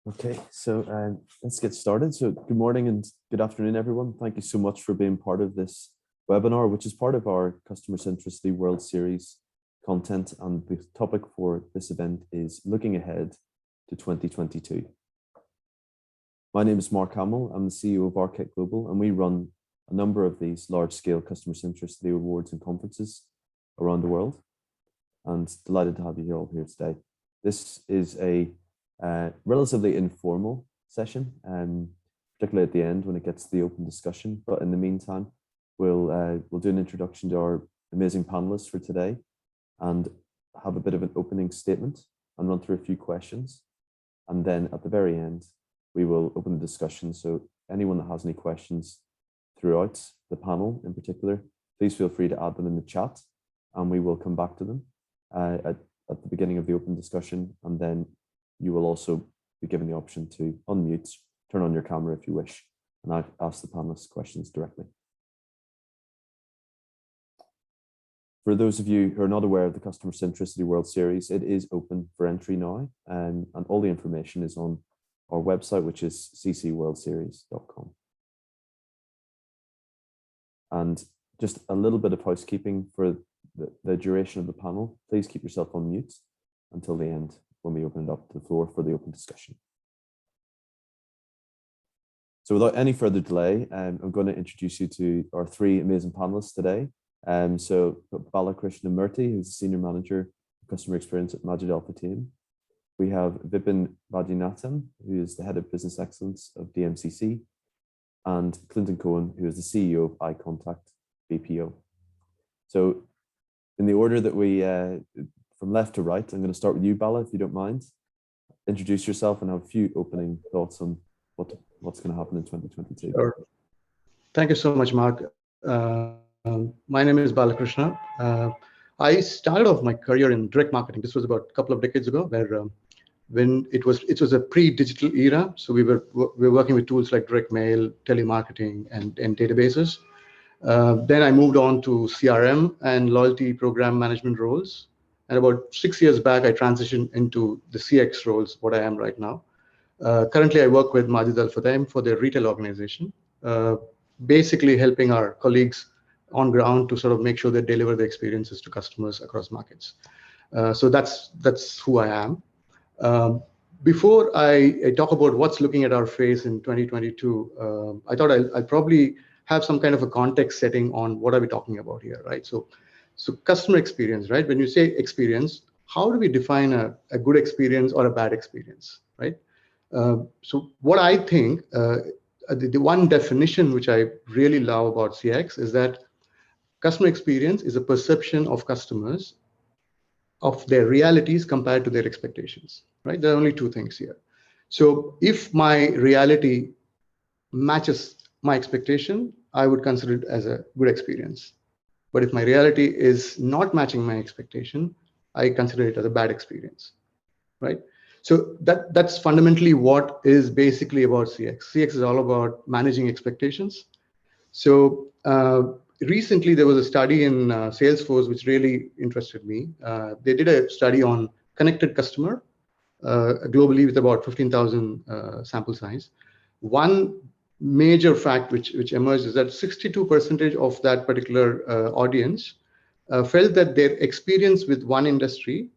Okay, so let's get started. So good morning and good afternoon, everyone. Thank you so much for being part of this webinar, which is part of our Customer Centricity World Series content. And the topic for this event is looking ahead to 2022. My name is Mark Hamill. I'm the CEO of Architect Global, and we run a number of these large-scale Customer Centricity awards and conferences around the world. And delighted to have you all here today. This is a relatively informal session, particularly at the end when it gets to the open discussion. But in the meantime, we'll do an introduction to our amazing panelists for today and have a bit of an opening statement and run through a few questions. And then at the very end, we will open the discussion. So anyone that has any questions throughout the panel in particular, please feel free to add them in the chat and we will come back to them at the beginning of the open discussion. And then you will also be given the option to unmute, turn on your camera if you wish, and I've asked the panelists questions directly. For those of you who are not aware of the Customer Centricity World Series, it is open for entry now, and all the information is on our website, which is ccworldseries.com. And just a little bit of housekeeping for the duration of the panel. Please keep yourself on mute until the end, when we open it up to the floor for the open discussion. So without any further delay, I'm going to introduce you to our three amazing panelists today. So Balakrishna Murthy, who's the Senior Manager of Customer Experience at Majid Al Futtaim. We have Vipin Vaidyanathan, who is the Head of Business Excellence of DMCC, and Clinton Cohen, who is the CEO of Eye Contact BPO. So in the order that we from left to right, I'm going to start with you, Bala, if you don't mind. Introduce yourself and have a few opening thoughts on what's going to happen in 2022. Sure. Thank you so much, Mark. My name is Balakrishna. I started off my career in direct marketing. This was about a couple of decades ago, where when it was a pre-digital era. So we were working with tools like direct mail, telemarketing, and databases. Then I moved on to CRM and loyalty program management roles. And about 6 years back, I transitioned into the CX roles, what I am right now. Currently, I work with Majid Al Futtaim for their retail organization, basically helping our colleagues on ground to sort of make sure they deliver the experiences to customers across markets. So that's who I am. Before I talk about what's looking at our face in 2022, I thought I'll probably have some kind of a context setting on what are we talking about here, right? So customer experience, right? When you say experience, how do we define a good experience or a bad experience, right? So what I think, the one definition which I really love about CX is that customer experience is a perception of customers of their realities compared to their expectations, right? There are only two things here. So if my reality matches my expectation, I would consider it as a good experience. But if my reality is not matching my expectation, I consider it as a bad experience, right? So that's fundamentally what is basically about CX. CX is all about managing expectations. So recently there was a study in Salesforce which really interested me. They did a study on connected customer globally with about 15,000 sample size. One major fact which emerged is that 62% of that particular audience felt that their experience with one industry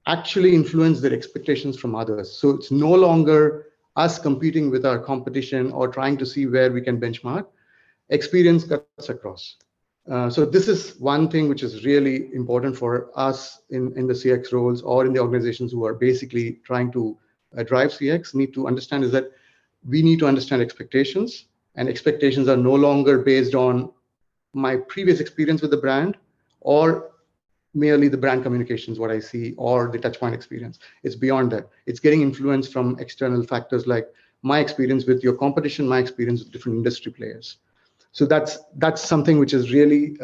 actually influenced their expectations from others. So it's no longer us competing with our competition or trying to see where we can benchmark. Experience cuts across. So this is one thing which is really important for us in the CX roles or in the organizations who are basically trying to drive CX need to understand, is that we need to understand expectations, and expectations are no longer based on my previous experience with the brand or merely the brand communications, what I see, or the touchpoint experience. It's beyond that. It's getting influence from external factors like my experience with your competition, my experience with different industry players. So that's something which is really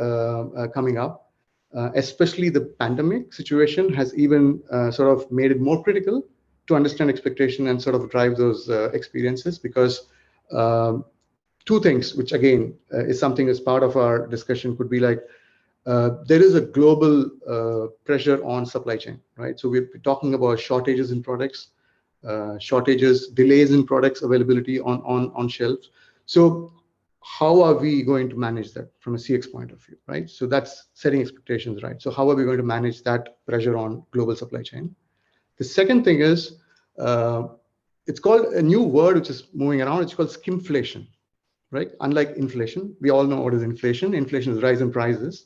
coming up. Especially the pandemic situation has even sort of made it more critical to understand expectation and sort of drive those experiences, because two things, which again is something as part of our discussion, could be like, there is a global pressure on supply chain, right? So we're talking about shortages in products. shortages, delays in products availability on shelves. So how are we going to manage that from a CX point of view, right? So that's setting expectations, right? So how are we going to manage that pressure on global supply chain? The second thing is, it's called a new word which is moving around. It's called skimflation, right? Unlike inflation, we all know what is inflation. Inflation is rise in prices.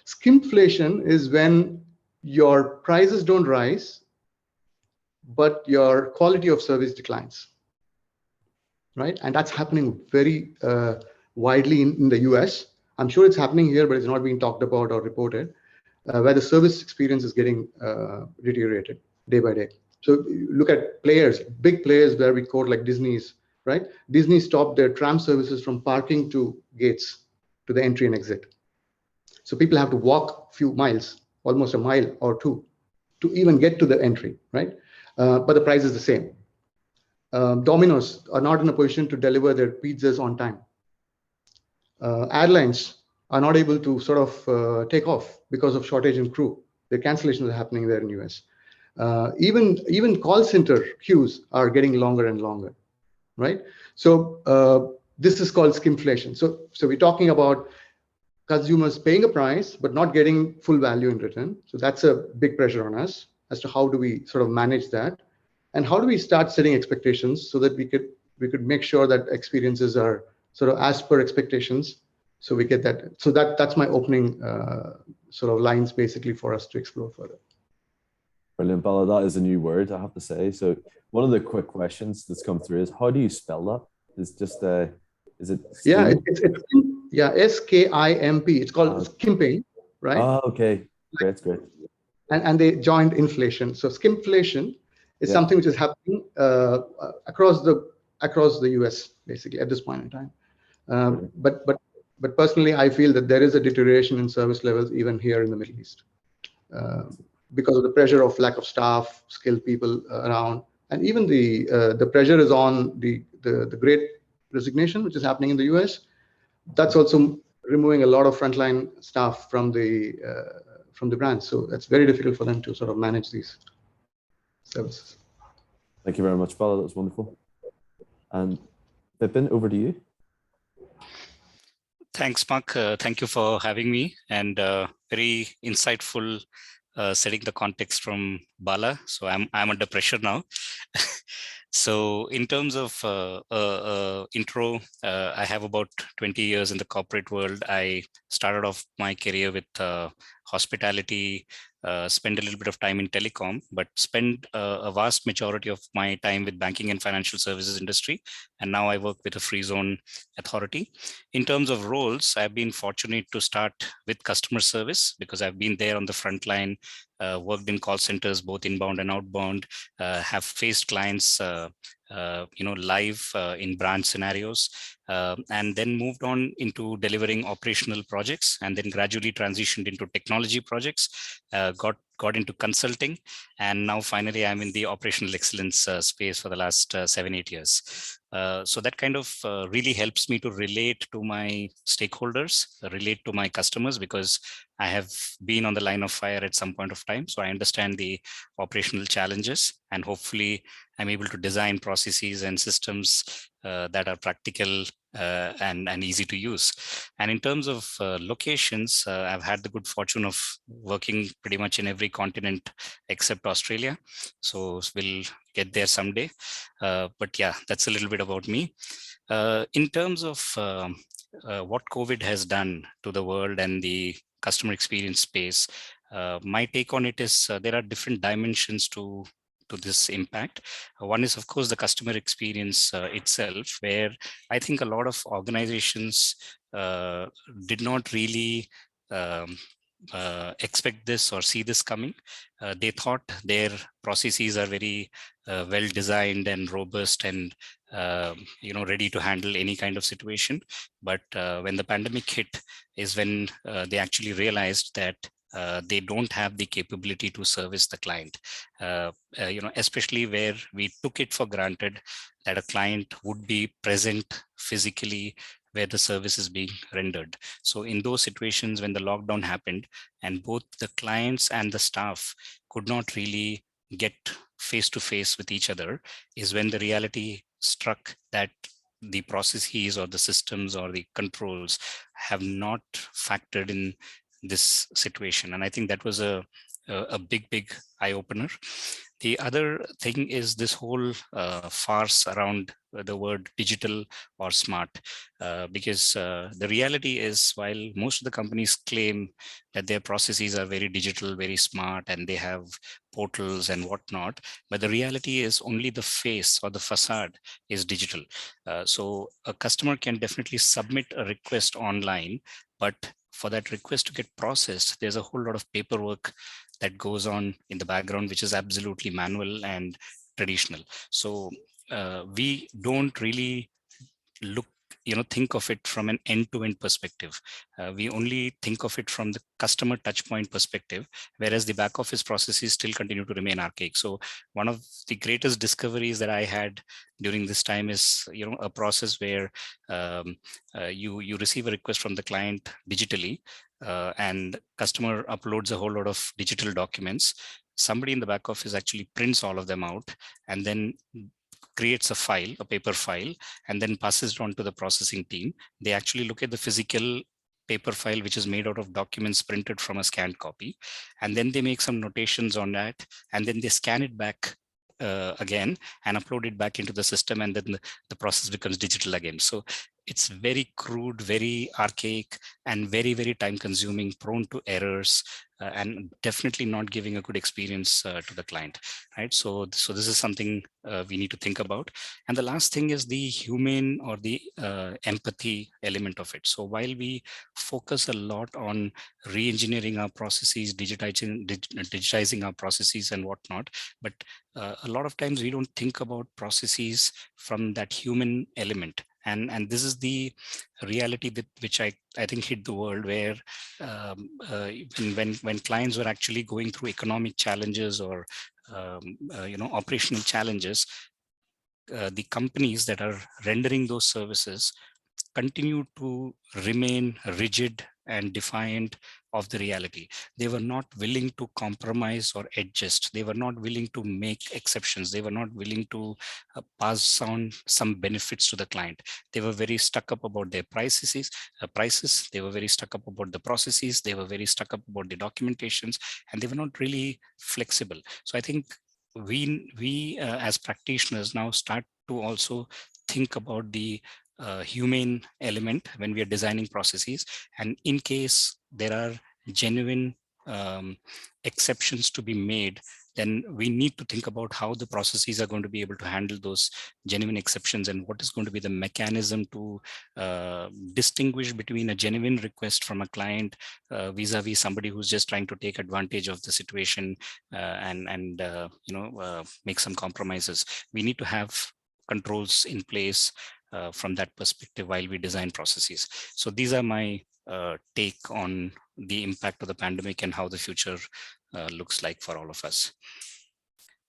Skimflation is when your prices don't rise, but your quality of service declines, right? And that's happening very widely in the US. I'm sure it's happening here, but it's not being talked about or reported, where the service experience is getting deteriorated day by day. So you look at players, big players where we quote like Disney's, right? Disney stopped their tram services from parking to gates to the entry and exit. So people have to walk a few miles, almost a mile or two, to even get to the entry, right? But the price is the same. Domino's are not in a position to deliver their pizzas on time. Airlines are not able to sort of take off because of shortage in crew. The cancellations are happening there in US. Even call center queues are getting longer and longer, right? So this is called skimflation. So we're talking about consumers paying a price but not getting full value in return. So that's a big pressure on us as to how do we sort of manage that, and how do we start setting expectations so that we could make sure that experiences are sort of as per expectations. So we get that. So that's my opening sort of lines basically for us to explore further. Brilliant, Bala. That is a new word, I have to say. So one of the quick questions that's come through is, how do you spell that? Is just is it? Yeah, it's SKIMP. It's called skimping, right? Oh, okay, great. And they joined inflation. So skimflation is something which is happening across the US basically at this point in time. But personally, I feel that there is a deterioration in service levels even here in the Middle East because of the pressure of lack of staff, skilled people around, and even the pressure is on the Great Resignation, which is happening in the US. That's also removing a lot of frontline staff from the brands. So it's very difficult for them to sort of manage these services. Thank you very much, Bala. That was wonderful. And Vipin, over to you. Thanks, Mark. Thank you for having me, and very insightful setting the context from Bala. So I'm under pressure now. So in terms of intro, I have about 20 years in the corporate world. I started off my career with hospitality, spent a little bit of time in telecom, but spent a vast majority of my time with banking and financial services industry. And now I work with a free zone authority. In terms of roles, I've been fortunate to start with customer service because I've been there on the front line, worked in call centers, both inbound and outbound, have faced clients live in branch scenarios, and then moved on into delivering operational projects, and then gradually transitioned into technology projects, got into consulting, and now finally I'm in the operational excellence space for the last 7-8 years. So that kind of really helps me to relate to my stakeholders, relate to my customers, because I have been on the line of fire at some point of time. So I understand the operational challenges, and hopefully I'm able to design processes and systems that are practical and easy to use. And in terms of locations, I've had the good fortune of working pretty much in every continent except Australia. So we'll get there someday. But yeah, that's a little bit about me. In terms of what COVID has done to the world and the customer experience space, my take on it is there are different dimensions to this impact. One is, of course, the customer experience itself, where I think a lot of organizations did not really expect this or see this coming. They thought their processes are very well designed and robust and ready to handle any kind of situation. But when the pandemic hit is when they actually realized that they don't have the capability to service the client, especially where we took it for granted that a client would be present physically where the service is being rendered. So in those situations when the lockdown happened and both the clients and the staff could not really get face to face with each other is when the reality struck that the processes or the systems or the controls have not factored in this situation. And I think that was a big eye opener. The other thing is this whole farce around the word digital or smart, because the reality is, while most of the companies claim that their processes are very digital, very smart, and they have portals and whatnot, but the reality is only the face or the facade is digital. So a customer can definitely submit a request online, but for that request to get processed, there's a whole lot of paperwork that goes on in the background, which is absolutely manual and traditional. So we don't really think of it from an end-to-end perspective. We only think of it from the customer touchpoint perspective, whereas the back office processes still continue to remain archaic. So one of the greatest discoveries that I had during this time is, a process where you receive a request from the client digitally, and customer uploads a whole lot of digital documents. Somebody in the back office actually prints all of them out and then creates a file, a paper file, and then passes it on to the processing team. They actually look at the physical paper file, which is made out of documents printed from a scanned copy, and then they make some notations on that, and then they scan it back again and upload it back into the system, and then the process becomes digital again. So it's very crude, very archaic, and very, very time consuming, prone to errors, and definitely not giving a good experience to the client, right? So this is something we need to think about. And the last thing is the human or the empathy element of it. So while we focus a lot on re-engineering our processes, digitizing our processes and whatnot, but a lot of times we don't think about processes from that human element. And this is the reality that which I think hit the world, where when clients were actually going through economic challenges or operational challenges, the companies that are rendering those services continue to remain rigid and defiant of the reality. They were not willing to compromise or adjust. They were not willing to make exceptions. They were not willing to pass on some benefits to the client. They were very stuck up about their prices. They were very stuck up about the processes. They were very stuck up about the documentations, and they were not really flexible. So I think we as practitioners now start to also think about the humane element when we are designing processes. And in case there are genuine exceptions to be made, then we need to think about how the processes are going to be able to handle those genuine exceptions, and what is going to be the mechanism to distinguish between a genuine request from a client vis-a-vis somebody who's just trying to take advantage of the situation and make some compromises. We need to have controls in place from that perspective while we design processes. So these are my take on the impact of the pandemic and how the future looks like for all of us.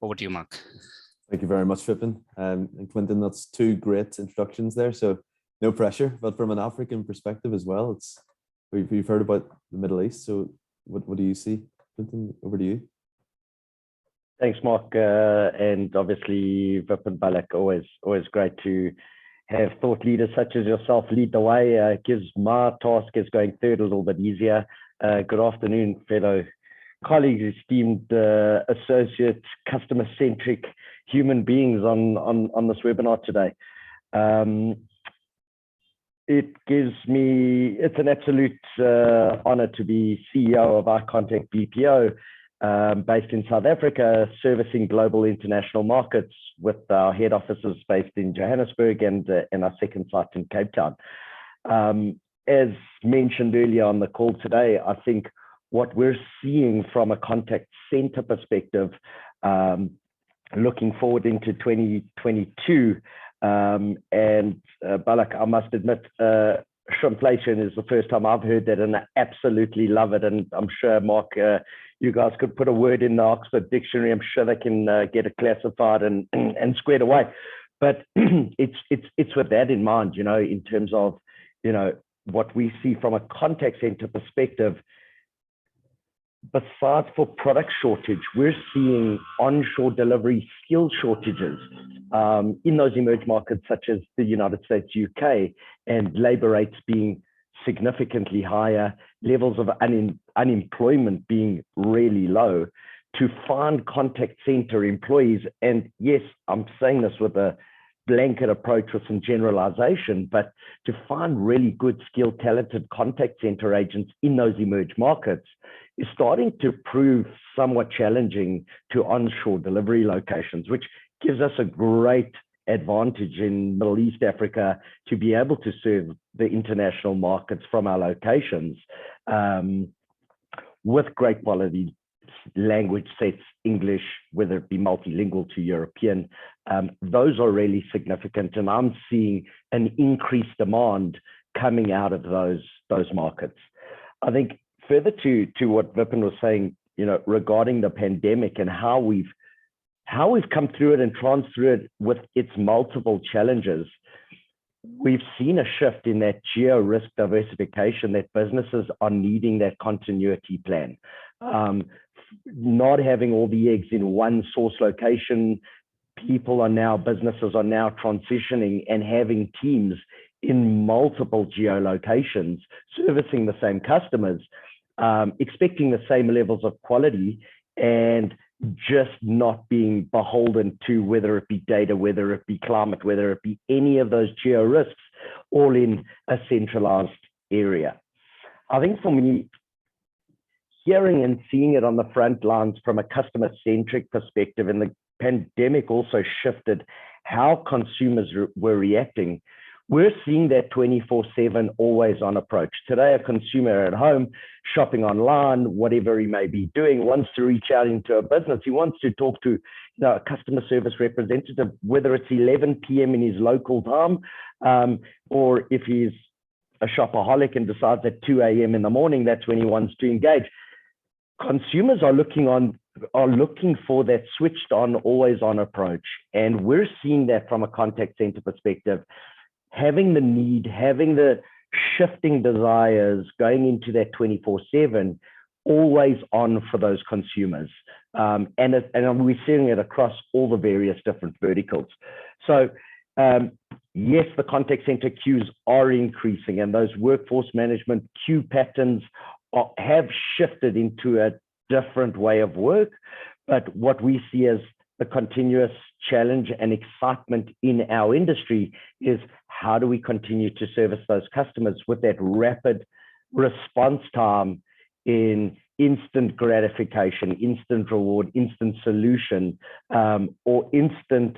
Over to you, Mark. Thank you very much, Vipin. And Quentin, that's two great introductions there. So no pressure, but from an African perspective as well, we've heard about the Middle East. So what do you see? Quentin, over to you. Thanks, Mark. And obviously, Vipin, Balak, always great to have thought leaders such as yourself lead the way. Gives my task as going third a little bit easier. Good afternoon, fellow colleagues, esteemed associates, customer-centric human beings on this webinar today. It's an absolute honor to be CEO of iContact BPO, based in South Africa, servicing global international markets with our head offices based in Johannesburg and our second site in Cape Town. As mentioned earlier on the call today, I think what we're seeing from a contact center perspective, looking forward into 2022, and Balak, I must admit, shrimpflation is the first time I've heard that, and I absolutely love it. And I'm sure, Mark, you guys could put a word in the Oxford Dictionary. I'm sure they can get it classified and squared away. But it's with that in mind, in terms of, what we see from a contact center perspective. besides for product shortage, we're seeing onshore delivery skill shortages in those emerging markets such as the United States, UK, and labor rates being significantly higher, levels of unemployment being really low. To find contact center employees, and yes, I'm saying this with a blanket approach with some generalization, but to find really good, skilled, talented contact center agents in those emerged markets is starting to prove somewhat challenging to onshore delivery locations, which gives us a great advantage in Middle East Africa to be able to serve the international markets from our locations with great quality language sets, English, whether it be multilingual to European. Those are really significant, and I'm seeing an increased demand coming out of those markets. I think further to what Vipin was saying, regarding the pandemic and how we've come through it and trans through it with its multiple challenges, we've seen a shift in that geo-risk diversification, that businesses are needing that continuity plan. Not having all the eggs in one source location, businesses are now transitioning and having teams in multiple geolocations, servicing the same customers, expecting the same levels of quality, and just not being beholden to whether it be data, whether it be climate, whether it be any of those geo risks, all in a centralized area. I think for me, hearing and seeing it on the front lines from a customer-centric perspective, and the pandemic also shifted how consumers were reacting. We're seeing that 24/7 always-on approach. Today, a consumer at home, shopping online, whatever he may be doing, wants to reach out into a business. He wants to talk to a customer service representative, whether it's 11 p.m. in his local time, or if he's a shopaholic and decides at 2 a.m. in the morning, that's when he wants to engage. Consumers are looking for that switched on, always on approach. And we're seeing that from a contact center perspective, having the need, having the shifting desires, going into that 24/7, always on for those consumers. And we're seeing it across all the various different verticals. So yes, the contact center queues are increasing, and those workforce management queue patterns have shifted into a different way of work. But what we see as the continuous challenge and excitement in our industry is, how do we continue to service those customers with that rapid response time in instant gratification, instant reward, instant solution, or instant,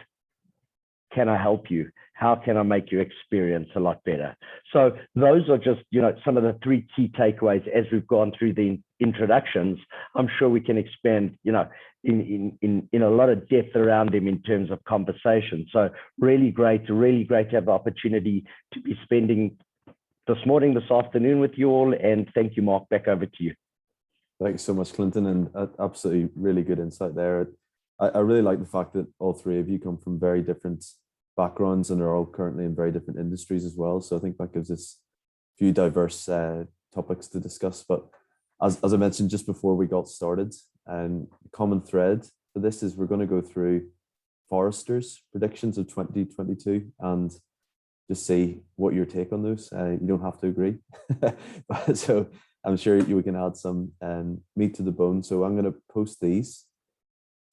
can I help you? How can I make your experience a lot better? So those are just, some of the three key takeaways as we've gone through the introductions. I'm sure we can expand, in a lot of depth around them in terms of conversation. So really great to have the opportunity to be spending this morning, this afternoon with you all. And thank you, Mark. Back over to you. Thanks so much, Clinton, and absolutely really good insight there. I really like the fact that all three of you come from very different backgrounds and are all currently in very different industries as well. So I think that gives us a few diverse topics to discuss. But as I mentioned just before we got started, common thread for this is we're going to go through Forrester's predictions of 2022 and just see what your take on those. You don't have to agree. So I'm sure we can add some meat to the bone. So I'm going to post these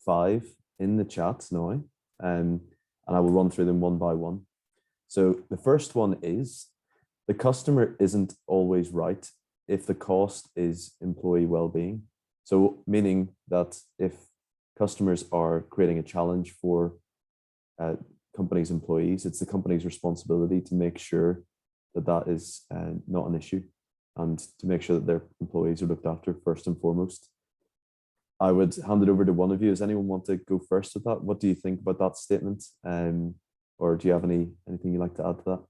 5 in the chat now, and I will run through them one by one. So the first one is, the customer isn't always right if the cost is employee well-being. So meaning that if customers are creating a challenge for company's employees, it's the company's responsibility to make sure that that is not an issue, and to make sure that their employees are looked after first and foremost. I would hand it over to one of you. Does anyone want to go first with that? What do you think about that statement? Or do you have anything you'd like to add to that?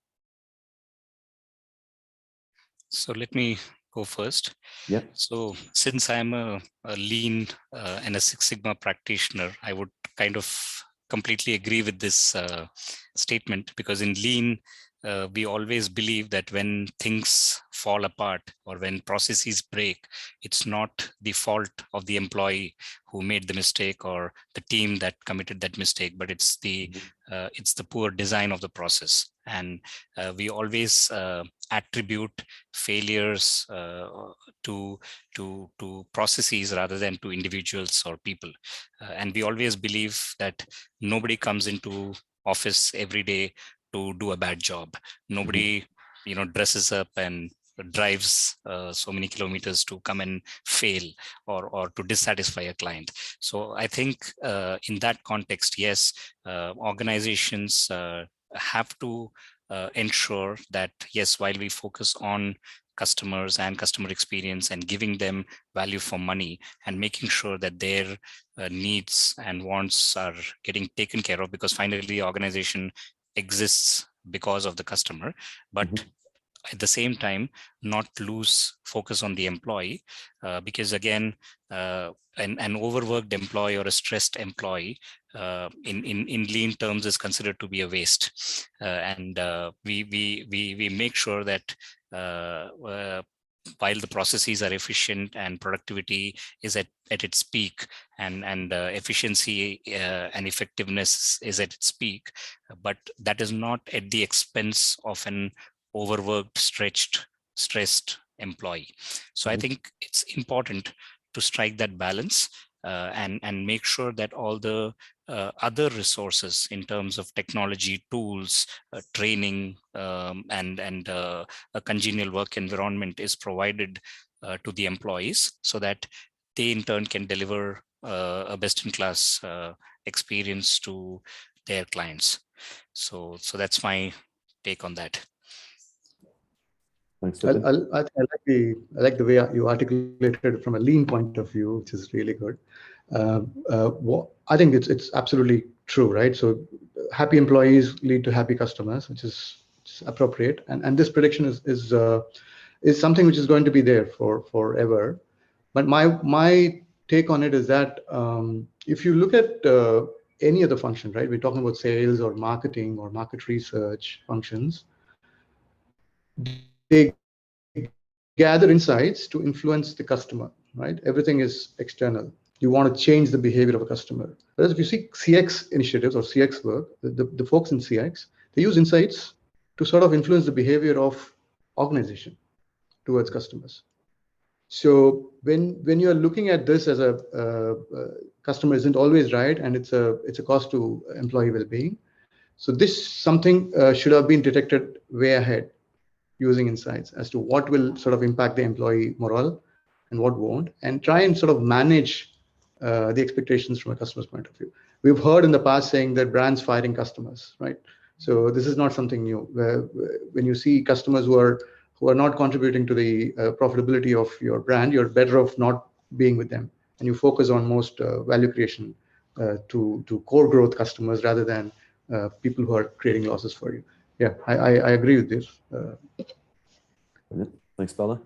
So let me go first. Yeah. So since I'm a lean and a Six Sigma practitioner, I would kind of completely agree with this statement, because in lean, we always believe that when things fall apart or when processes break, it's not the fault of the employee who made the mistake or the team that committed that mistake, but it's the poor design of the process. And we always attribute failures to processes rather than to individuals or people. And we always believe that nobody comes into office every day to do a bad job. Nobody, dresses up and drives so many kilometers to come and fail or to dissatisfy a client. So I think in that context, yes, organizations have to ensure that, yes, while we focus on customers and customer experience and giving them value for money and making sure that their needs and wants are getting taken care of, because finally the organization exists because of the customer, but at the same time not lose focus on the employee, because again, an overworked employee or a stressed employee in lean terms is considered to be a waste, and we make sure that while the processes are efficient and productivity is at its peak, and efficiency and effectiveness is at its peak, but that is not at the expense of an overworked, stretched, stressed employee. So I think it's important to strike that balance and make sure that all the other resources in terms of technology, tools, training, and a congenial work environment is provided to the employees, so that they in turn can deliver a best-in-class experience to their clients. So that's my take on that. Thanks, I Vipin. like the way you articulated it from a lean point of view, which is really good. I think it's absolutely true, right? So happy employees lead to happy customers, which is appropriate, and this prediction is something which is going to be there for forever. But my take on it is that if you look at any other function, right? We're talking about sales or marketing or market research functions. They gather insights to influence the customer, right? Everything is external. You want to change the behavior of a customer. Whereas if you see CX initiatives or CX work, the folks in CX, they use insights to sort of influence the behavior of organization towards customers. So when you're looking at this as a customer isn't always right, and it's a cost to employee well-being. So this something should have been detected way ahead, using insights as to what will sort of impact the employee morale and what won't, and try and sort of manage the expectations from a customer's point of view. We've heard in the past saying that brands firing customers, right? So this is not something new. When you see customers who are not contributing to the profitability of your brand, you're better off not being with them, and you focus on most value creation to core growth customers rather than people who are creating losses for you. Yeah, I agree with this. Thanks, Bala.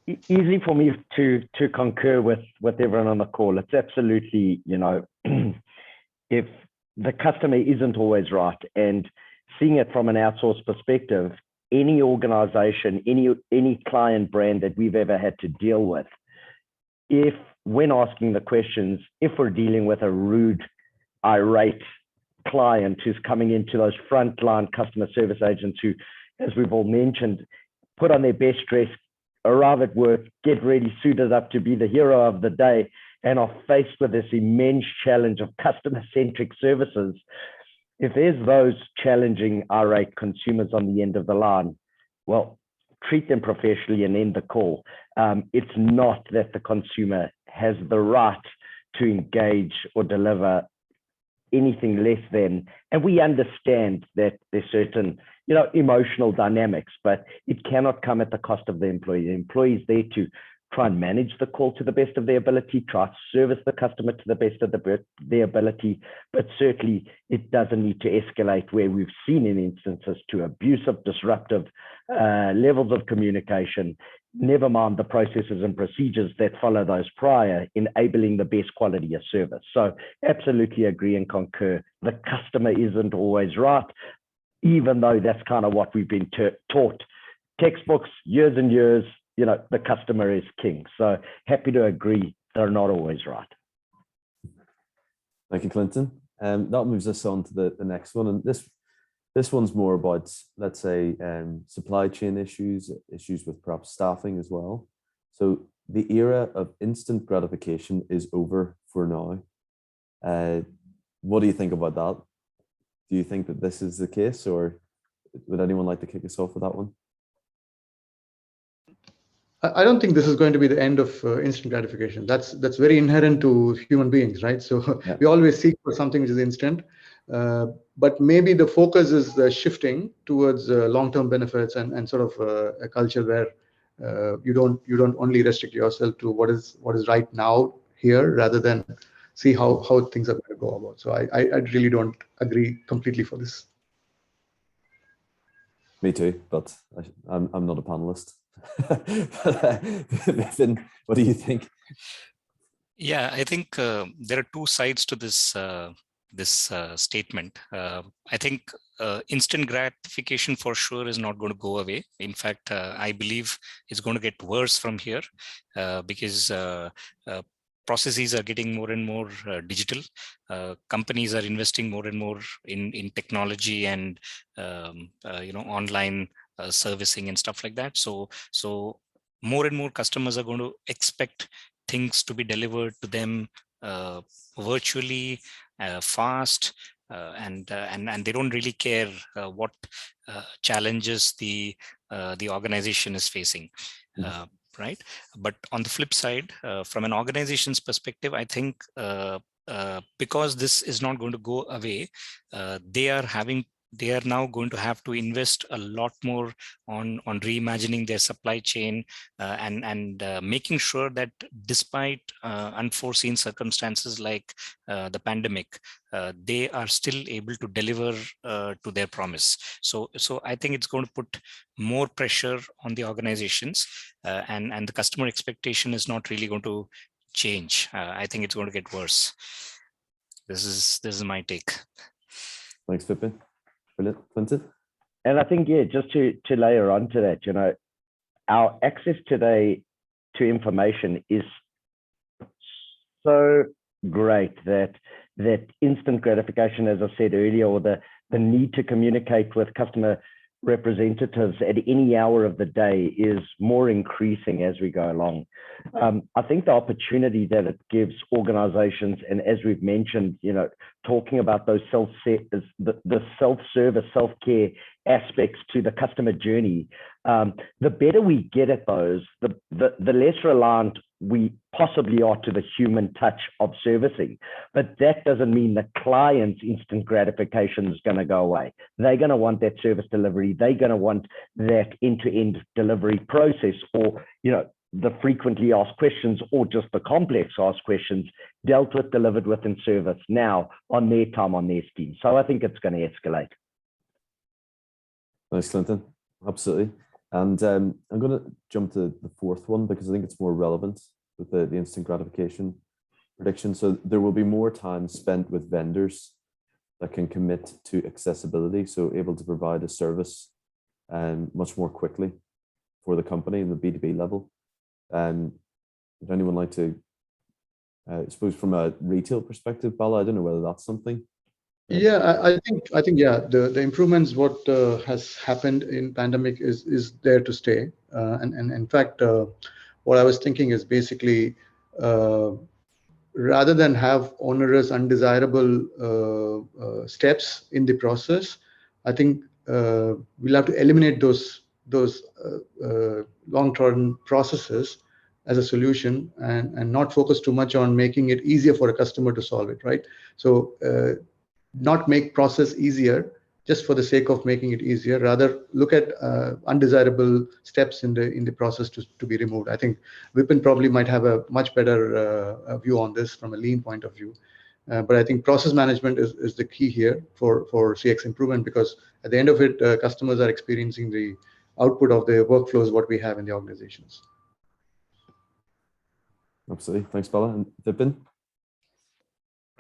Easy for me to concur with everyone on the call. It's absolutely, if the customer isn't always right, and seeing it from an outsourced perspective, any organization, any client brand that we've ever had to deal with, if when asking the questions, if we're dealing with a rude, irate client who's coming into those frontline customer service agents who, as we've all mentioned, put on their best dress, arrive at work, get ready, suited up to be the hero of the day, and are faced with this immense challenge of customer-centric services. If there's those challenging, irate consumers on the end of the line, well, treat them professionally and end the call. It's not that the consumer has the right to engage or deliver anything less than, and we understand that there's certain, emotional dynamics, but it cannot come at the cost of the employee. The employee is there to try and manage the call to the best of their ability, try to service the customer to the best of their ability, but certainly it doesn't need to escalate where we've seen in instances to abusive, disruptive levels of communication, never mind the processes and procedures that follow those prior, enabling the best quality of service. So absolutely agree and concur. The customer isn't always right. even though that's kind of what we've been taught. Textbooks, years and years, the customer is king. So happy to agree, they're not always right. Thank you, Clinton. That moves us on to the next one. And this one's more about, let's say, supply chain issues with perhaps staffing as well. So the era of instant gratification is over for now. What do you think about that? Do you think that this is the case, or would anyone like to kick us off with that one? I don't think this is going to be the end of instant gratification. That's very inherent to human beings, right? So we always seek for something which is instant, but maybe the focus is shifting towards long-term benefits and sort of a culture where you don't only restrict yourself to what is right now here, rather than see how things are going to go about. So I really don't agree completely for this. Me too, but I'm not a panelist. Vipin, what do you think? Yeah, I think there are two sides to this statement. I think instant gratification for sure is not going to go away. In fact, I believe it's going to get worse from here because processes are getting more and more digital. Companies are investing more and more in technology and online servicing and stuff like that. So more and more customers are going to expect things to be delivered to them virtually, fast, and they don't really care what challenges the organization is facing. Right. But on the flip side, from an organization's perspective, I think because this is not going to go away, they are now going to have to invest a lot more on reimagining their supply chain and making sure that despite unforeseen circumstances like the pandemic, they are still able to deliver to their promise. So I think it's going to put more pressure on the organizations, and the customer expectation is not really going to change. I think it's going to get worse. This is my take. Thanks, Vipin. Brilliant. Clinton? And I think, just to layer onto that, our access today to information is so great that instant gratification, as I said earlier, or the need to communicate with customer representatives at any hour of the day is more increasing as we go along. I think the opportunity that it gives organizations, and as we've mentioned, talking about those the self-service, self-care aspects to the customer journey, the better we get at those, the less reliant we possibly are to the human touch of servicing. But that doesn't mean the client's instant gratification is going to go away. They're going to want that service delivery. They're going to want that end-to-end delivery process, or the frequently asked questions, or just the complex asked questions dealt with, delivered with, and service now on their time, on their steam. So I think it's going to escalate. Thanks, Clinton. Absolutely. And I'm going to jump to the fourth one because I think it's more relevant with the instant gratification prediction. So there will be more time spent with vendors that can commit to accessibility, so able to provide a service much more quickly for the company in the B2B level. Would anyone like to, I suppose from a retail perspective, Bala, I don't know whether that's something. Yeah, I think the improvements what has happened in pandemic is there to stay, and in fact, what I was thinking is basically rather than have onerous, undesirable steps in the process, I think we'll have to eliminate those long-term processes as a solution, and not focus too much on making it easier for a customer to solve it, right? So not make process easier just for the sake of making it easier, rather look at undesirable steps in the process to be removed. I think Vipin probably might have a much better view on this from a lean point of view. But I think process management is the key here for CX improvement, because at the end of it, customers are experiencing the output of the workflows what we have in the organizations. Absolutely. Thanks, Bala. And Vipin?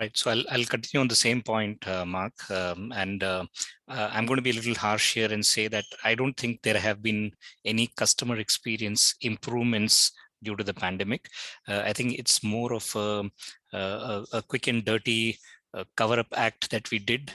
Right. So I'll continue on the same point, Mark, and I'm going to be a little harsh here and say that I don't think there have been any customer experience improvements due to the pandemic. I think it's more of a quick and dirty cover-up act that we did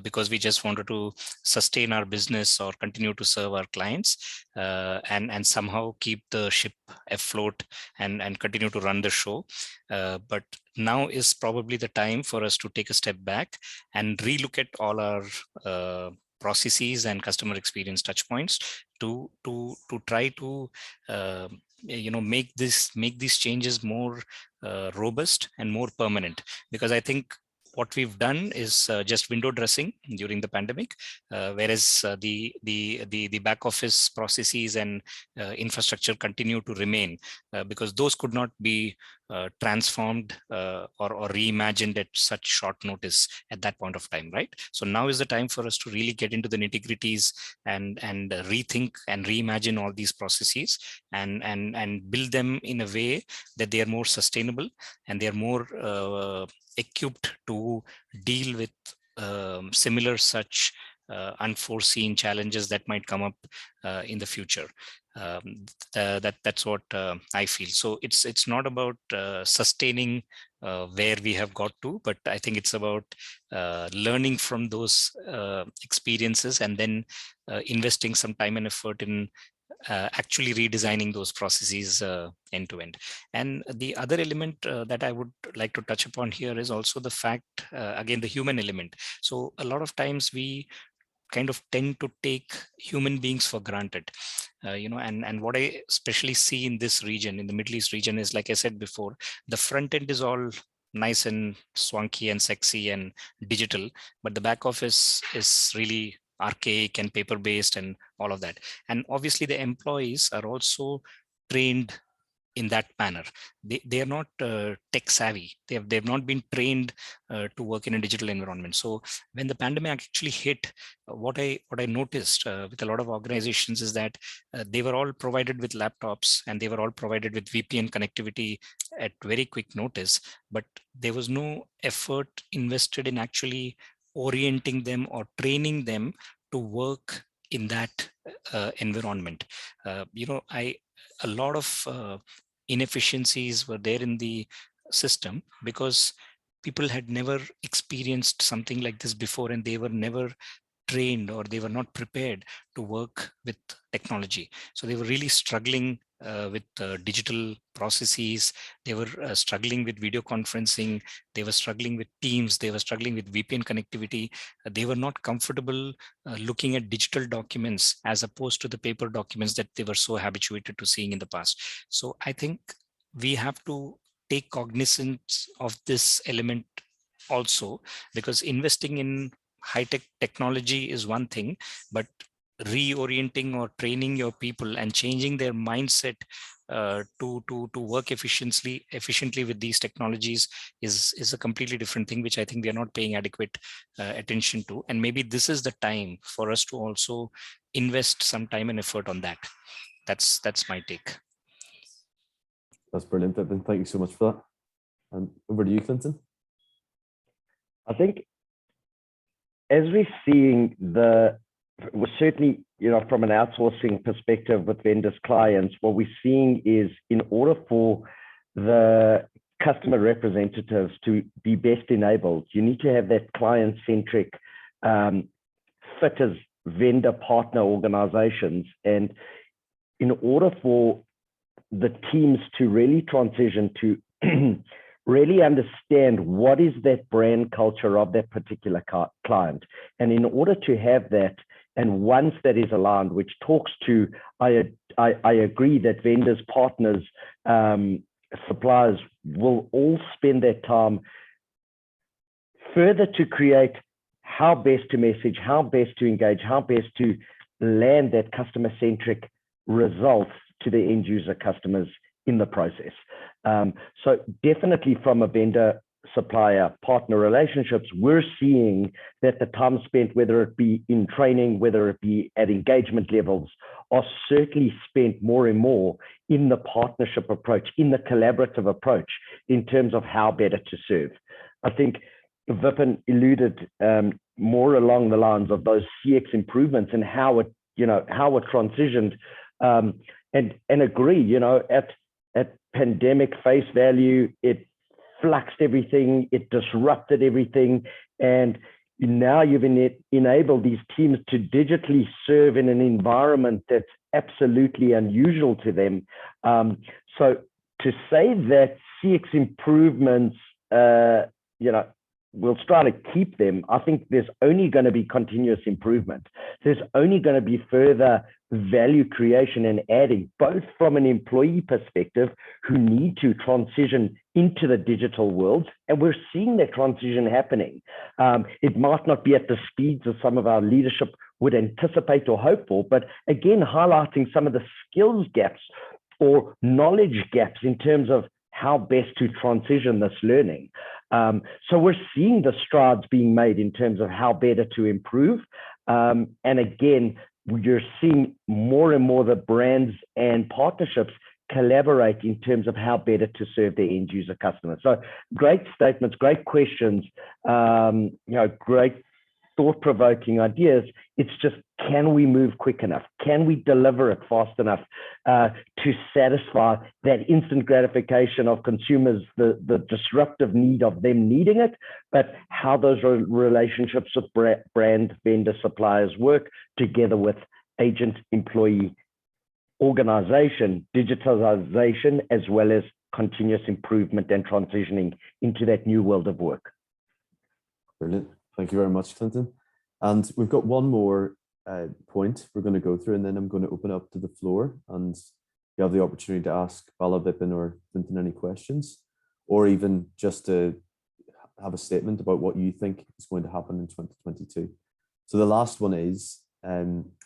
because we just wanted to sustain our business or continue to serve our clients and somehow keep the ship afloat and continue to run the show. But now is probably the time for us to take a step back and relook at all our processes and customer experience touch points to try to make these changes more robust and more permanent, because I think what we've done is just window dressing during the pandemic, whereas the back office processes and infrastructure continue to remain because those could not be transformed or reimagined at such short notice at that point of time, right? So now is the time for us to really get into the nitty-gritties and rethink and reimagine all these processes and build them in a way that they are more sustainable and they are more equipped to deal with similar such unforeseen challenges that might come up in the future. That's what I feel. So it's not about sustaining where we have got to, but I think it's about learning from those experiences and then investing some time and effort in actually redesigning those processes end to end. And the other element that I would like to touch upon here is also the fact, again, the human element. So a lot of times we kind of tend to take human beings for granted, and what I especially see in this region, in the Middle East region, is, like I said before, the front end is all nice and swanky and sexy and digital, but the back office is really archaic and paper based and all of that. And obviously the employees are also trained in that manner. They are not tech savvy. They've not been trained to work in a digital environment. So when the pandemic actually hit, what I noticed with a lot of organizations is that they were all provided with laptops and they were all provided with VPN connectivity at very quick notice, but there was no effort invested in actually orienting them or training them to work in that environment. A lot of inefficiencies were there in the system because people had never experienced something like this before, and they were never trained or they were not prepared to work with technology. So they were really struggling with digital processes. They were struggling with video conferencing. They were struggling with Teams. They were struggling with VPN connectivity. They were not comfortable looking at digital documents as opposed to the paper documents that they were so habituated to seeing in the past. So I think we have to take cognizance of this element also, because investing in high-tech technology is one thing, but reorienting or training your people and changing their mindset to work efficiently with these technologies is a completely different thing, which I think we are not paying adequate attention to. And maybe this is the time for us to also invest some time and effort on that. That's my take. That's brilliant, Vipin. Thank you so much for that. And over to you, Clinton. I think as we're seeing certainly, from an outsourcing perspective with vendors, clients, what we're seeing is, in order for the customer representatives to be best enabled, you need to have that client-centric fit as vendor partner organizations. And in order for the teams to really transition to really understand what is that brand culture of that particular client. And in order to have that, and once that is aligned, which talks to, I agree that vendors, partners, suppliers will all spend their time further to create how best to message, how best to engage, how best to land that customer-centric results to the end user customers in the process. So definitely from a vendor supplier partner relationships, we're seeing that the time spent, whether it be in training, whether it be at engagement levels, are certainly spent more and more in the partnership approach, in the collaborative approach, in terms of how better to serve. I think Vipin alluded more along the lines of those CX improvements and how it transitioned, and agree, at pandemic face value, it fluxed everything, it disrupted everything, and now you've enabled these teams to digitally serve in an environment that's absolutely unusual to them. So to say that CX improvements, we'll try to keep them, I think there's only going to be continuous improvement. There's only going to be further value creation and adding, both from an employee perspective who need to transition into the digital world. And we're seeing that transition happening. It might not be at the speeds of some of our leadership would anticipate or hope for, but again, highlighting some of the skills gaps or knowledge gaps in terms of how best to transition this learning. So we're seeing the strides being made in terms of how better to improve. And again, you're seeing more and more the brands and partnerships collaborate in terms of how better to serve their end user customers. So great statements, great questions, great thought-provoking ideas. It's just, can we move quick enough? Can we deliver it fast enough to satisfy that instant gratification of consumers, the disruptive need of them needing it, but how those relationships with brand, vendor, suppliers work together with agent, employee, organization, digitalization, as well as continuous improvement and transitioning into that new world of work. Brilliant. Thank you very much, Clinton. And we've got one more point we're going to go through, and then I'm going to open up to the floor, and you have the opportunity to ask Bala, Vipin, or Clinton any questions, or even just to have a statement about what you think is going to happen in 2022. So the last one is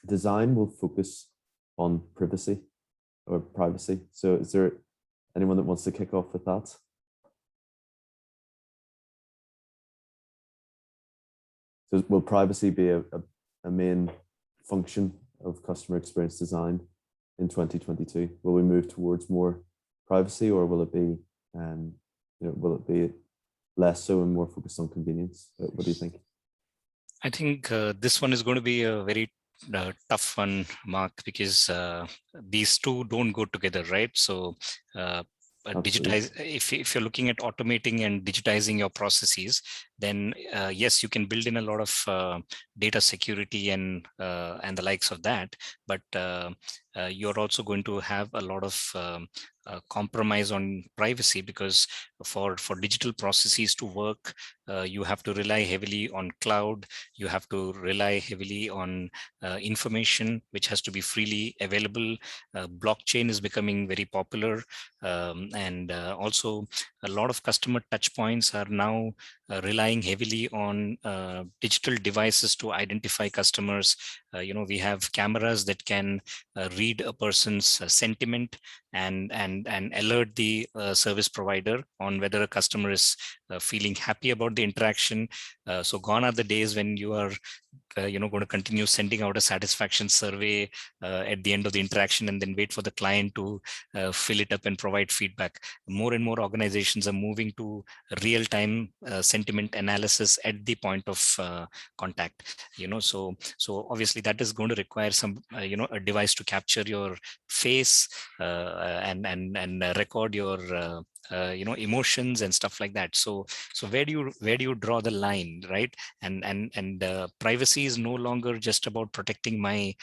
design will focus on privacy. So is there anyone that wants to kick off with that? So will privacy be a main function of customer experience design in 2022? Will we move towards more privacy, or will it be less so and more focused on convenience? What do you think? I think this one is going to be a very tough one, Mark, because these two don't go together, right? So digitize, if you're looking at automating and digitizing your processes, then yes, you can build in a lot of data security and the likes of that, but you're also going to have a lot of compromise on privacy, because for digital processes to work, you have to rely heavily on cloud, you have to rely heavily on information which has to be freely available. Blockchain is becoming very popular, and also a lot of customer touch points are now relying heavily on digital devices to identify customers. We have cameras that can read a person's sentiment and alert the service provider on whether a customer is feeling happy about the interaction. So gone are the days when you are going to continue sending out a satisfaction survey at the end of the interaction and then wait for the client to fill it up and provide feedback. More and more organizations are moving to real-time sentiment analysis at the point of contact. So obviously that is going to require some a device to capture your face and record your emotions and stuff like that. So where do you draw the line, right? And privacy is no longer just about protecting my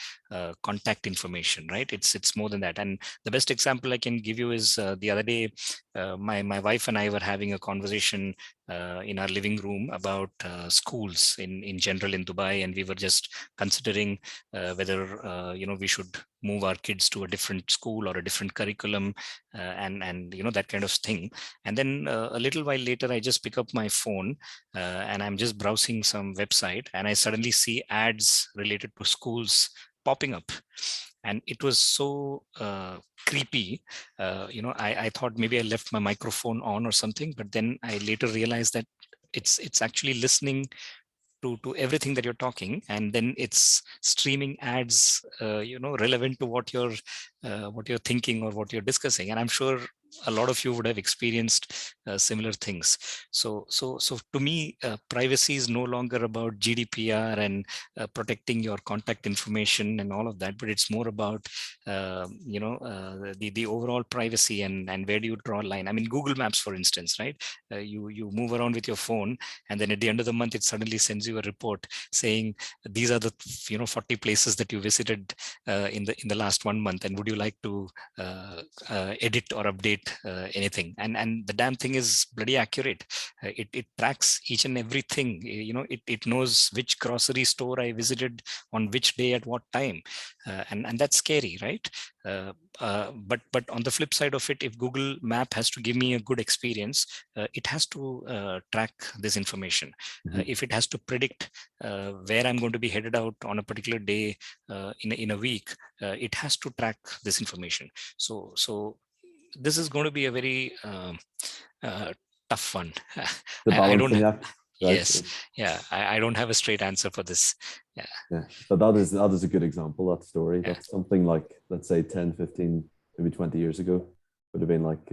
contact information, right? It's more than that. And the best example I can give you is the other day, my wife and I were having a conversation in our living room about schools in general in Dubai, and we were just considering whether we should move our kids to a different school or a different curriculum, and that kind of thing. And then a little while later, I just pick up my phone and I'm just browsing some website, and I suddenly see ads related to schools popping up, and it was so creepy. I thought maybe I left my microphone on or something, but then I later realized that it's actually listening to everything that you're talking, and then it's streaming ads relevant to what you're thinking or what you're discussing. And I'm sure a lot of you would have experienced similar things. So to me, privacy is no longer about GDPR and protecting your contact information and all of that, but it's more about the overall privacy and where do you draw a line. I mean, Google Maps, for instance, right? You move around with your phone, and then at the end of the month, it suddenly sends you a report saying these are the 40 places that you visited in the last 1 month, and would you like to edit or update anything? And the damn thing is bloody accurate. It tracks each and everything. It knows which grocery store I visited on which day at what time, and that's scary, right? But on the flip side of it, if Google Map has to give me a good experience, it has to track this information. If it has to predict where I'm going to be headed out on a particular day in a week, it has to track this information. So this is going to be a very tough one. The I don't. balancing act. Right? Yes. Yeah. I don't have a straight answer for this. Yeah. Yeah. But that is a good example, that story. Yeah. That's something like, let's say 10, 15, maybe 20 years ago, would have been like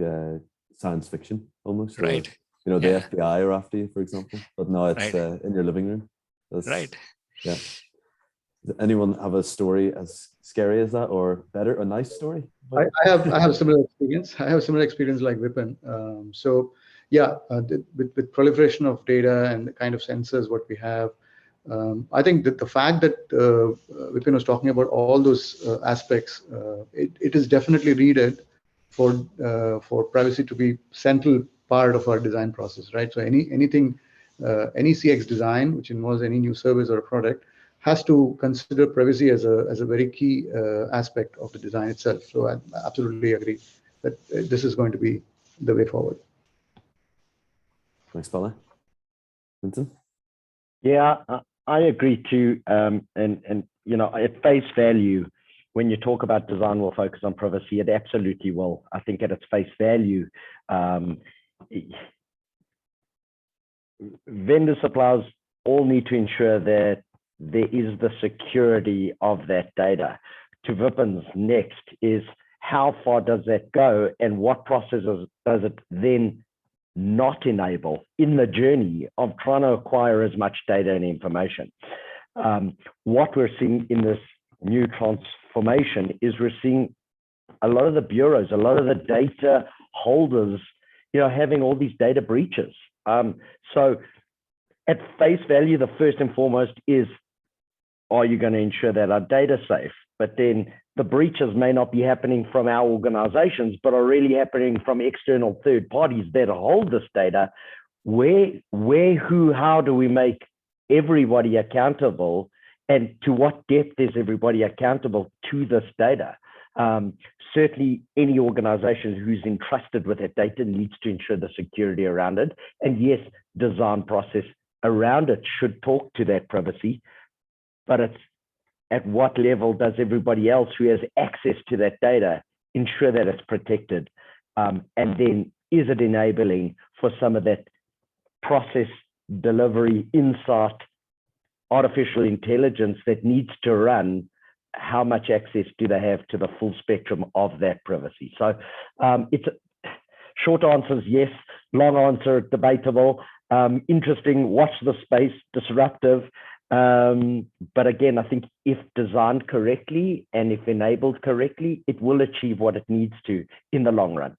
science fiction almost. Right. Or, the FBI are after you, for example. But now it's Right. In your living room. Right. Yeah. Does anyone have a story as scary as that, or better, a nice story? I have similar experience. I have similar experience like Vipin. With proliferation of data and the kind of sensors what we have, I think that the fact that Vipin was talking about all those aspects, it is definitely needed for privacy to be central part of our design process, right? So any CX design which involves any new service or a product has to consider privacy as a very key aspect of the design itself. So I absolutely agree that this is going to be the way forward. Thanks, Bala. Vincent? Yeah, I agree too. And at face value, when you talk about design will focus on privacy, it absolutely will. I think at its face value, vendor suppliers all need to ensure that there is the security of that data. To Vipin's next is, how far does that go, and what processes does it then not enable in the journey of trying to acquire as much data and information? What we're seeing in this new transformation is we're seeing a lot of the bureaus, a lot of the data holders, having all these data breaches. So at face value, the first and foremost is, are you going to ensure that our data is safe? But then the breaches may not be happening from our organizations, but are really happening from external third parties that hold this data. Where, who, how do we make everybody accountable? And to what depth is everybody accountable to this data? Certainly, any organization who's entrusted with that data needs to ensure the security around it. And yes, design process around it should talk to that privacy, but it's at what level does everybody else who has access to that data ensure that it's protected? And then is it enabling for some of that process delivery, insight, artificial intelligence that needs to run? How much access do they have to the full spectrum of that privacy? So it's short answer is yes, long answer debatable, interesting, watch the space, disruptive. But again, I think if designed correctly and if enabled correctly, it will achieve what it needs to in the long run.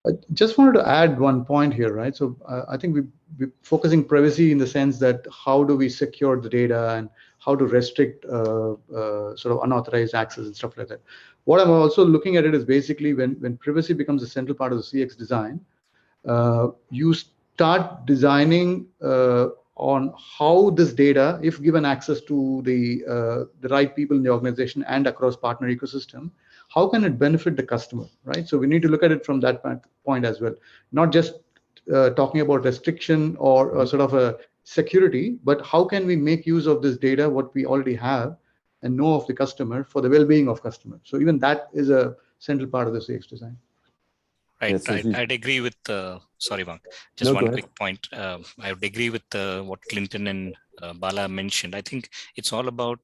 I just wanted to add one point here, right? So I think we're focusing privacy in the sense that how do we secure the data and how to restrict sort of unauthorized access and stuff like that. What I'm also looking at it is basically when privacy becomes a central part of the CX design, you start designing on how this data, if given access to the right people in the organization and across partner ecosystem, how can it benefit the customer, right? So we need to look at it from that point as well, not just talking about restriction or sort of a security, but how can we make use of this data, what we already have, and know of the customer for the well-being of customer. So even that is a central part of the CX design. Right. Yes, I'd agree with, sorry, Mark, just one quick point. I would agree with what Clinton and Bala mentioned. I think it's all about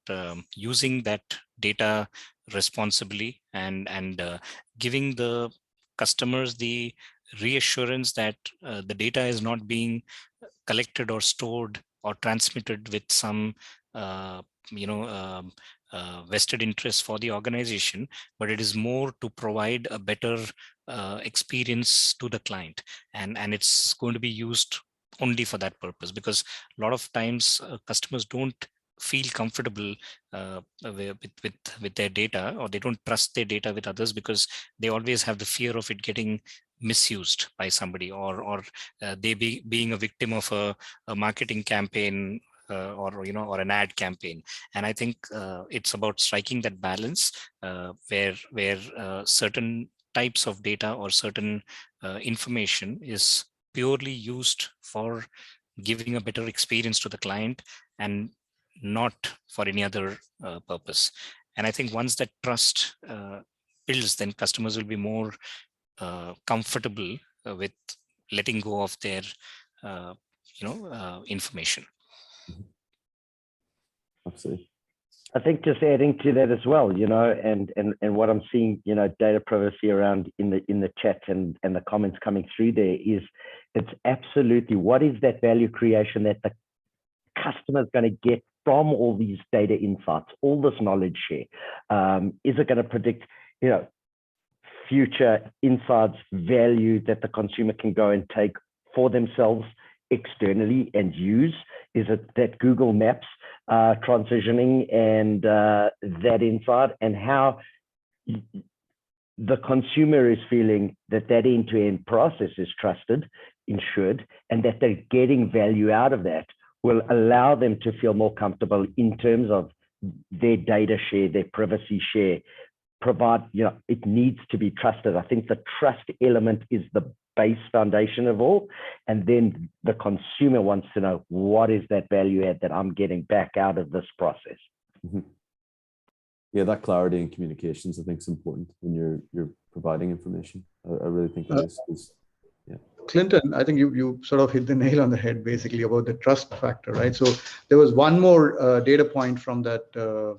using that data responsibly and giving the customers the reassurance that the data is not being collected or stored or transmitted with some vested interest for the organization, but it is more to provide a better experience to the client, and it's going to be used only for that purpose, because a lot of times customers don't feel comfortable with their data, or they don't trust their data with others, because they always have the fear of it getting misused by somebody, or they being a victim of a marketing campaign, or an ad campaign. And I think it's about striking that balance where certain types of data or certain information is purely used for giving a better experience to the client and not for any other purpose. And I think once that trust builds, then customers will be more comfortable with letting go of their information. Absolutely. I think just adding to that as well, and what I'm seeing, data privacy around in the chat and the comments coming through there is, it's absolutely, what is that value creation that the customer is going to get from all these data insights, all this knowledge share? Is it going to predict, future insights, value that the consumer can go and take for themselves externally and use? Is it that Google Maps transitioning and that insight, and how the consumer is feeling that end-to-end process is trusted, ensured, and that they're getting value out of that, will allow them to feel more comfortable in terms of their data share, their privacy share. Provide, it needs to be trusted. I think the trust element is the base foundation of all. And then the consumer wants to know, what is that value add that I'm getting back out of this process? Mm-hmm. Yeah, that clarity and communications, I think, is important when you're providing information. I really think it is. Yeah. Clinton, I think you sort of hit the nail on the head, basically, about the trust factor, right? So there was one more data point from that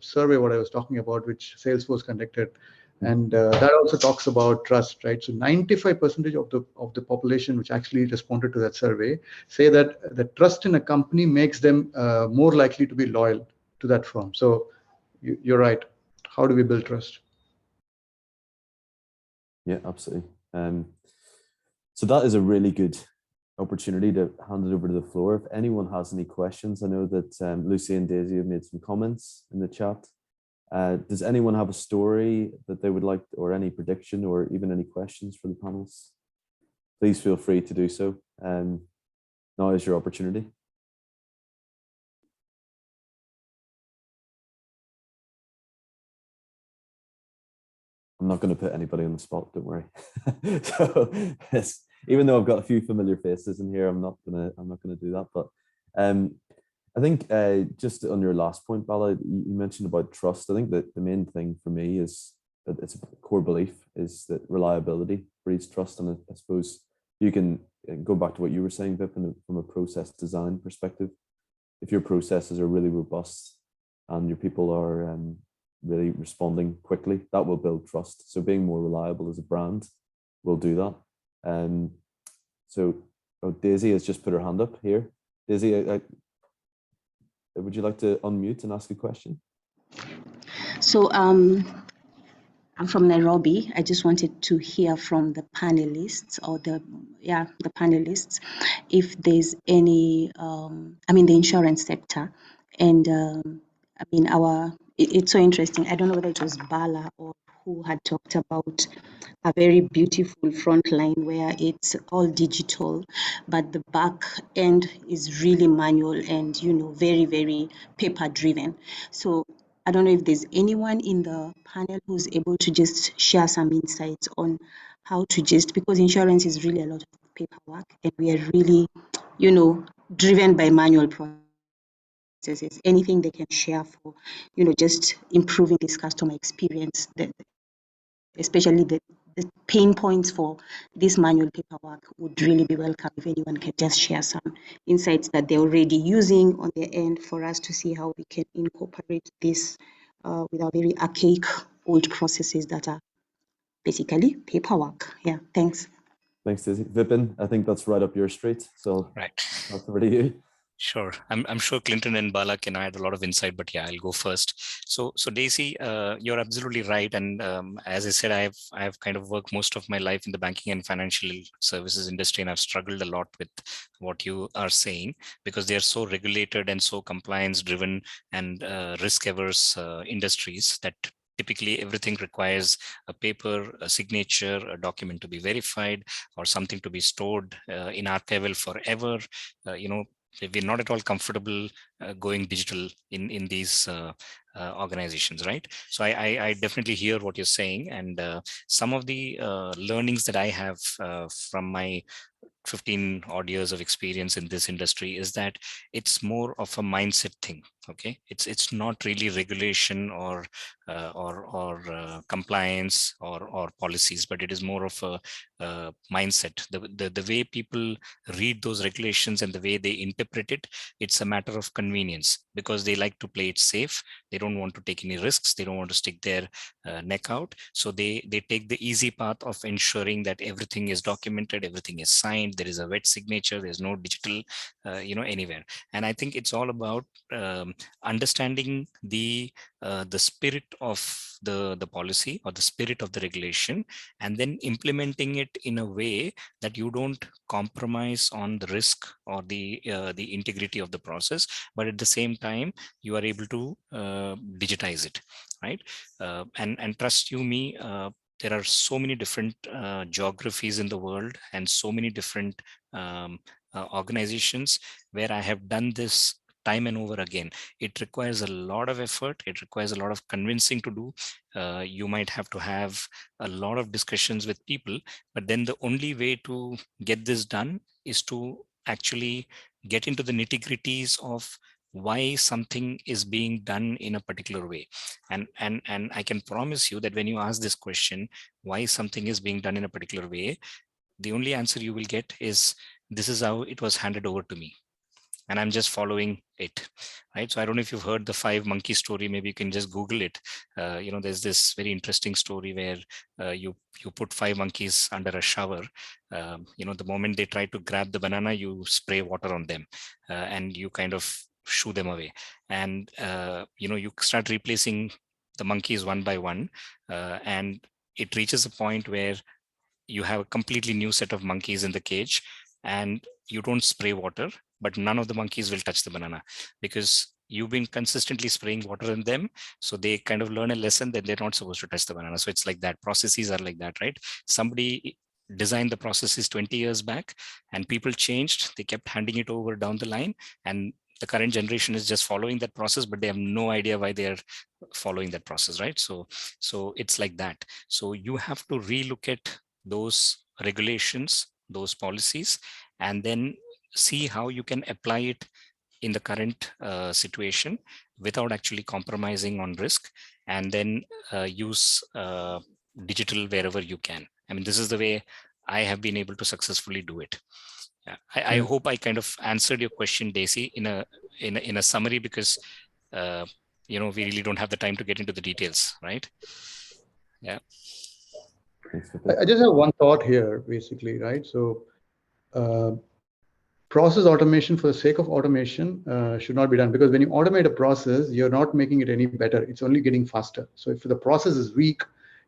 survey, what I was talking about, which Salesforce conducted, and that also talks about trust, right? So 95% of the population which actually responded to that survey say that the trust in a company makes them more likely to be loyal to that firm. So you're right. How do we build trust? Yeah, absolutely. So that is a really good opportunity to hand it over to the floor. If anyone has any questions, I know that Lucy and Daisy have made some comments in the chat. Does anyone have a story that they would like, or any prediction, or even any questions for the panelists? Please feel free to do so. Now is your opportunity. I'm not going to put anybody on the spot, don't worry. So yes, even though I've got a few familiar faces in here, I'm not gonna do that. But I think just on your last point, Bala, you mentioned about trust. I think that the main thing for me is that it's a core belief is that reliability breeds trust. And I suppose you can go back to what you were saying, Vipin, from a process design perspective. If your processes are really robust and your people are really responding quickly, that will build trust. So being more reliable as a brand will do that. So Daisy has just put her hand up here. Daisy, would you like to unmute and ask a question? So I'm from Nairobi. I just wanted to hear from the panelists, or the panelists, if there's any, the insurance sector, and it's so interesting. I don't know whether it was Bala or who had talked about a very beautiful front line where it's all digital, but the back end is really manual and, very, very paper driven. So I don't know if there's anyone in the panel who's able to just share some insights on how to because insurance is really a lot of paperwork, and we are really, driven by manual processes. Anything they can share for, just improving this customer experience, especially the pain points for this manual paperwork, would really be welcome if anyone can just share some insights that they're already using on their end for us to see how we can incorporate this with our very archaic old processes that are basically paperwork. Yeah, thanks. Thanks, Daisy. Vipin, I think that's right up your street. So Right. that's over to you. Sure. I'm sure Clinton and Bala can add a lot of insight, but yeah, I'll go first. So Daisy, you're absolutely right. And as I said, I've kind of worked most of my life in the banking and financial services industry, and I've struggled a lot with what you are saying because they are so regulated and so compliance driven and risk averse industries that typically everything requires a paper, a signature, a document to be verified, or something to be stored in archival forever. We're not at all comfortable going digital in these organizations, right? So I definitely hear what you're saying, and some of the learnings that I have from my 15 odd years of experience in this industry is that it's more of a mindset thing. Okay, it's not really regulation or compliance or policies, but it is more of a mindset. The way people read those regulations and the way they interpret it, it's a matter of convenience because they like to play it safe. They don't want to take any risks. They don't want to stick their neck out. So they take the easy path of ensuring that everything is documented, everything is signed, there is a wet signature, there's no digital anywhere. And I think it's all about understanding the spirit of the policy or the spirit of the regulation, and then implementing it in a way that you don't compromise on the risk or the integrity of the process, but at the same time you are able to digitize it, right? And trust you me, there are so many different geographies in the world and so many different organizations where I have done this time and over again. It requires a lot of effort. It requires a lot of convincing to do. You might have to have a lot of discussions with people, but then the only way to get this done is to actually get into the nitty-gritties of why something is being done in a particular way. And I can promise you that when you ask this question, why something is being done in a particular way, the only answer you will get is, this is how it was handed over to me, and I'm just following it, right? So I don't know if you've heard the 5 monkey story. Maybe you can just Google it. There's this very interesting story where you put 5 monkeys under a shower. The moment they try to grab the banana, you spray water on them, and you kind of shoo them away. And you start replacing the monkeys one by one, and it reaches a point where you have a completely new set of monkeys in the cage, and you don't spray water, but none of the monkeys will touch the banana because you've been consistently spraying water in them. So they kind of learn a lesson that they're not supposed to touch the banana. So it's like that. Processes are like that, right? Somebody designed the processes 20 years back and people changed. They kept handing it over down the line, and the current generation is just following that process, but they have no idea why they're following that process, right? So it's like that. So you have to relook at those regulations, those policies, and then see how you can apply it in the current situation without actually compromising on risk, and then use digital wherever you can. I mean, this is the way I have been able to successfully do it. Yeah. I hope I kind of answered your question, Daisy, in a summary, because we really don't have the time to get into the details, right? Yeah. I just have one thought here, basically, right? So process automation for the sake of automation should not be done, because when you automate a process, you're not making it any better. It's only getting faster. So if the process is weak,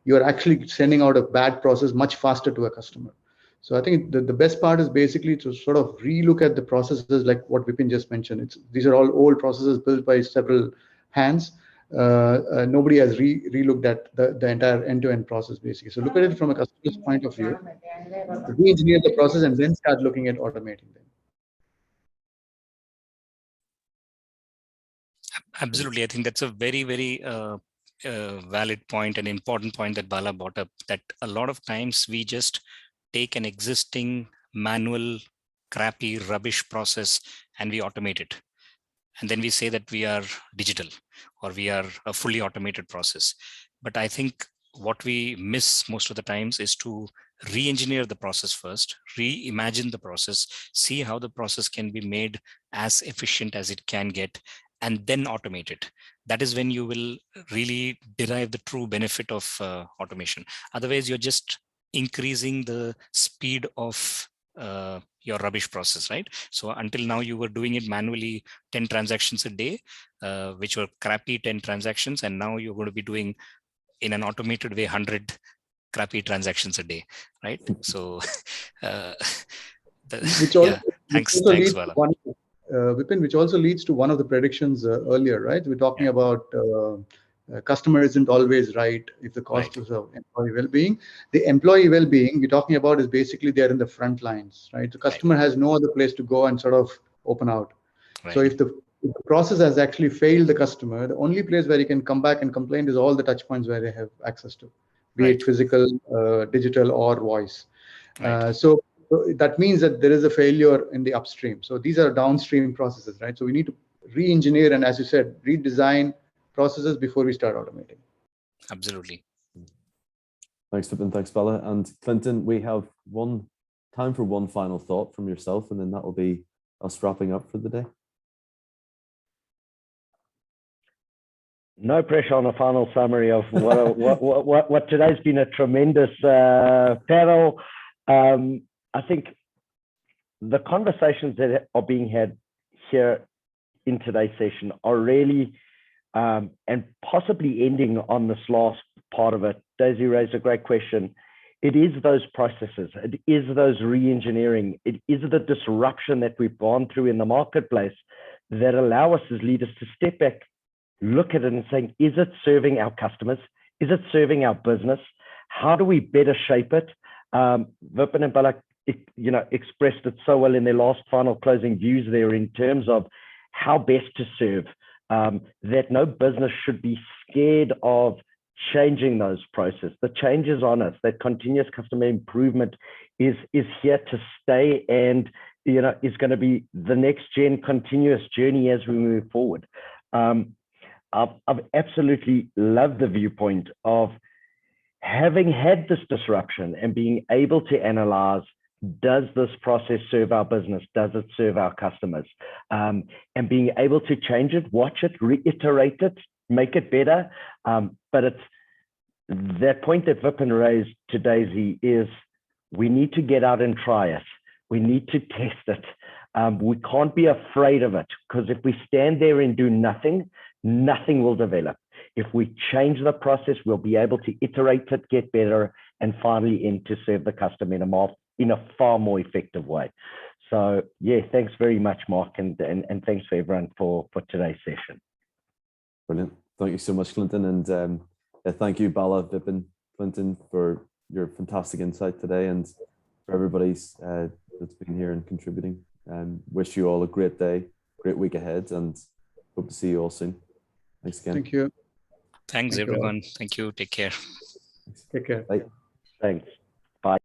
you're actually sending out a bad process much faster to a customer. So I think the best part is basically to sort of relook at the processes like what Vipin just mentioned. These are all old processes built by several hands. Nobody has relooked at the entire end-to-end process, basically. So look at it from a customer's point of view, re-engineer the process, and then start looking at automating them. Absolutely. I think that's a very, very valid point, an important point that Bala brought up, that a lot of times we just take an existing manual, crappy, rubbish process and we automate it. And then we say that we are digital or we are a fully automated process. But I think what we miss most of the times is to re-engineer the process first, reimagine the process, see how the process can be made as efficient as it can get, and then automate it. that is when you will really derive the true benefit of automation. Otherwise, you're just increasing the speed of your rubbish process, right? So until now you were doing it manually, 10 transactions a day, which were crappy 10 transactions. And now you're going to be doing in an automated way, 100 crappy transactions a day, right? So, which also, yeah, thanks, Bala. Vipin, which also leads to one of the predictions earlier, right? We're talking about customer isn't always right if the cost is of employee well-being. The employee well-being we're talking about is basically there in the front lines, right? The customer has no other place to go and sort of open out. So if the process has actually failed the customer, the only place where he can come back and complain is all the touch points where they have access to, be it physical, digital, or voice. So that means that there is a failure in the upstream. So these are downstream processes, right? So we need to re-engineer and, as you said, redesign processes before we start automating. Absolutely. Thanks, Vipin. Thanks, Bala. And Clinton, we have time for one final thought from yourself, and then that will be us wrapping up for the day. No pressure on a final summary of what today's been a tremendous panel. I think the conversations that are being had here in today's session are really, and possibly ending on this last part of it. Daisy raised a great question. It is those processes, it is those re-engineering, it is the disruption that we've gone through in the marketplace that allow us as leaders to step back, look at it and saying, is it serving our customers? Is it serving our business? How do we better shape it? Vipin and Bala, expressed it so well in their last final closing views there in terms of how best to serve, that no business should be scared of changing those processes. The change is on us. That continuous customer improvement is here to stay, and is going to be the next gen continuous journey as we move forward. I've absolutely loved the viewpoint of having had this disruption and being able to analyze, does this process serve our business? Does it serve our customers? And being able to change it, watch it, reiterate it, make it better. But it's that point that Vipin raised to Daisy is we need to get out and try it. We need to test it. We can't be afraid of it, because if we stand there and do nothing, nothing will develop. If we change the process, we'll be able to iterate it, get better, and finally end to serve the customer in a far more effective way. So yeah, thanks very much, Mark, and thanks for everyone for today's session. Brilliant. Thank you so much, Clinton. And thank you, Bala, Vipin, Clinton, for your fantastic insight today, and for everybody's that's been here and contributing. Wish you all a great day, great week ahead, and hope to see you all soon. Thanks again. Thank you. Thanks, everyone. Thank you. Take care. Take care. Bye. Thanks. Bye.